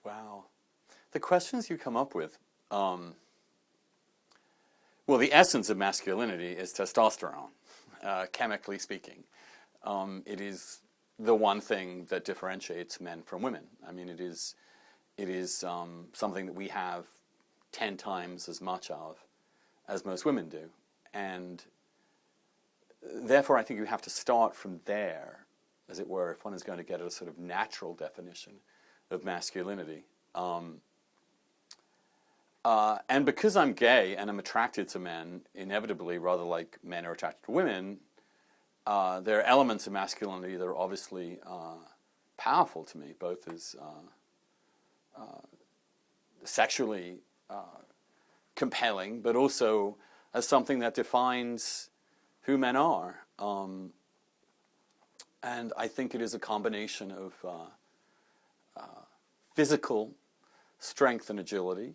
Wow. The questions you come up with, well, the essence of masculinity is testosterone, chemically speaking. It is the one thing that differentiates men from women. I mean, it is something that we have 10 times as much of as most women do. And therefore, I think you have to start from there, as it were, if one is going to get a sort of natural definition of masculinity. And because I'm gay and I'm attracted to men, inevitably, rather like men are attracted to women, there are elements of masculinity that are obviously powerful to me, both as sexually compelling, but also as something that defines who men are. And I think it is a combination of physical strength and agility.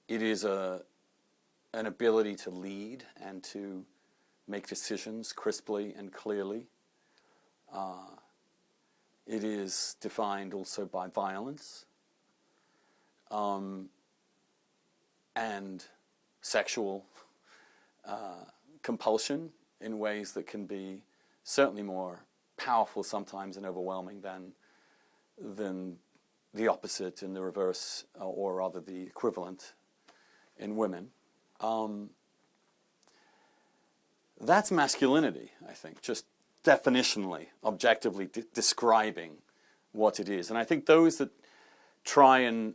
It is an ability to lead and to make decisions crisply and clearly. It is defined also by violence and sexual compulsion in ways that can be certainly more powerful sometimes and overwhelming than the opposite and the reverse, or rather the equivalent in women. That's masculinity, I think, just definitionally, objectively describing what it is. And I think those that try and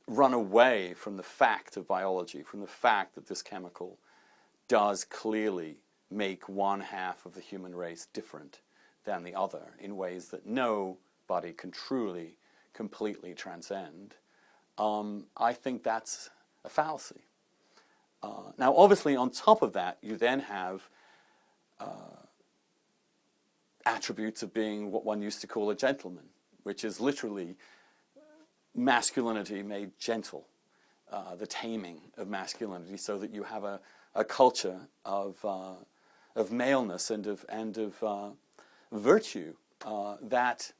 run away from the fact of biology, from the fact that this chemical does clearly make one half of the human race different than the other in ways that nobody can truly, completely transcend, I think that's a fallacy. Now, obviously, on top of that, you then have attributes of being what one used to call a gentleman, which is literally masculinity made gentle, the taming of masculinity, so that you have a culture of maleness and of virtue that,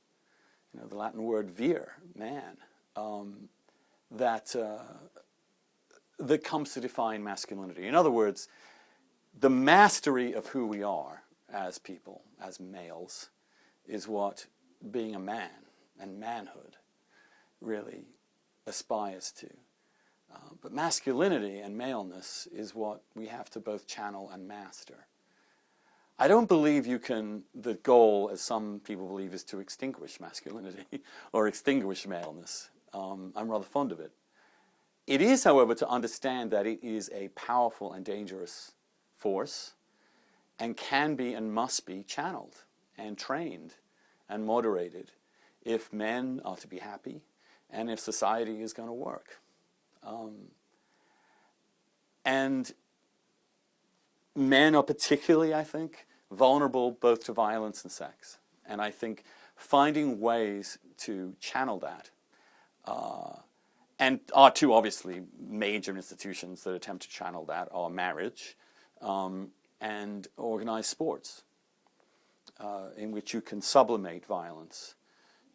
the Latin word vir, man, that comes to define masculinity. In other words, the mastery of who we are as people, as males, is what being a man and manhood really aspires to. But masculinity and maleness is what we have to both channel and master. I don't believe the goal, as some people believe, is to extinguish masculinity or extinguish maleness. I'm rather fond of it. It is, however, to understand that it is a powerful and dangerous force and can be and must be channeled and trained and moderated if men are to be happy and if society is going to work. And men are particularly, I think, vulnerable both to violence and sex. And I think finding ways to channel that, and our two obviously major institutions that attempt to channel that are marriage and organized sports, in which you can sublimate violence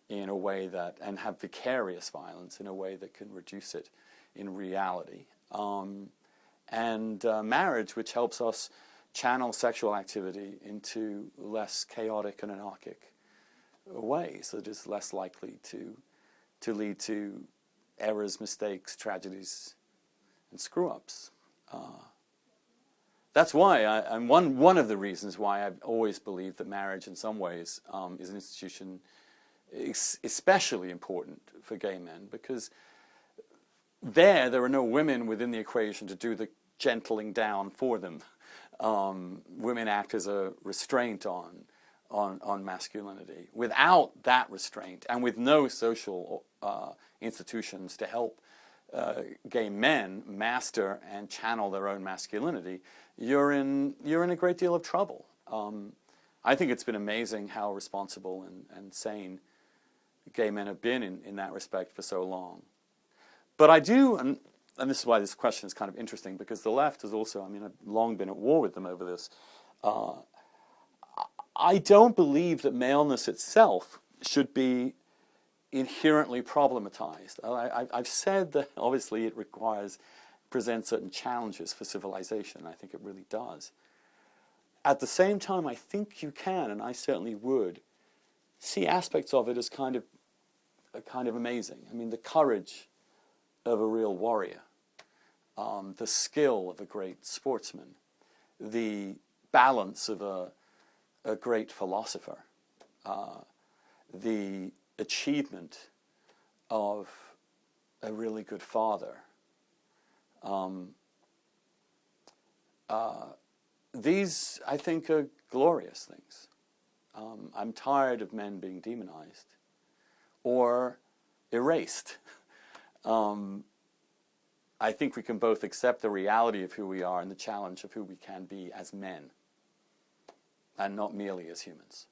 in a way that, and have vicarious violence in a way that can reduce it in reality. And marriage, which helps us channel sexual activity into less chaotic and anarchic ways that is less likely to lead to errors, mistakes, tragedies, and screw-ups. That's why, and one of the reasons why I've always believed that marriage in some ways is an institution especially important for gay men, because there are no women within the equation to do the gentling down for them. Women act as a restraint on masculinity. Without that restraint, and with no social institutions to help gay men master and channel their own masculinity, you're in a great deal of trouble. I think it's been amazing how responsible and sane gay men have been in that respect for so long. But I do, and this is why this question is kind of interesting, because the left has also, I've long been at war with them over this. I don't believe that maleness itself should be inherently problematized. I've said that obviously it presents certain challenges for civilization. I think it really does. At the same time, I think you can, and I certainly would, see aspects of it as kind of amazing. I mean, the courage of a real warrior, the skill of a great sportsman, the balance of a great philosopher, the achievement of a really good father. These, I think, are glorious things. I'm tired of men being demonized or erased. I think we can both accept the reality of who we are and the challenge of who we can be as men, and not merely as humans.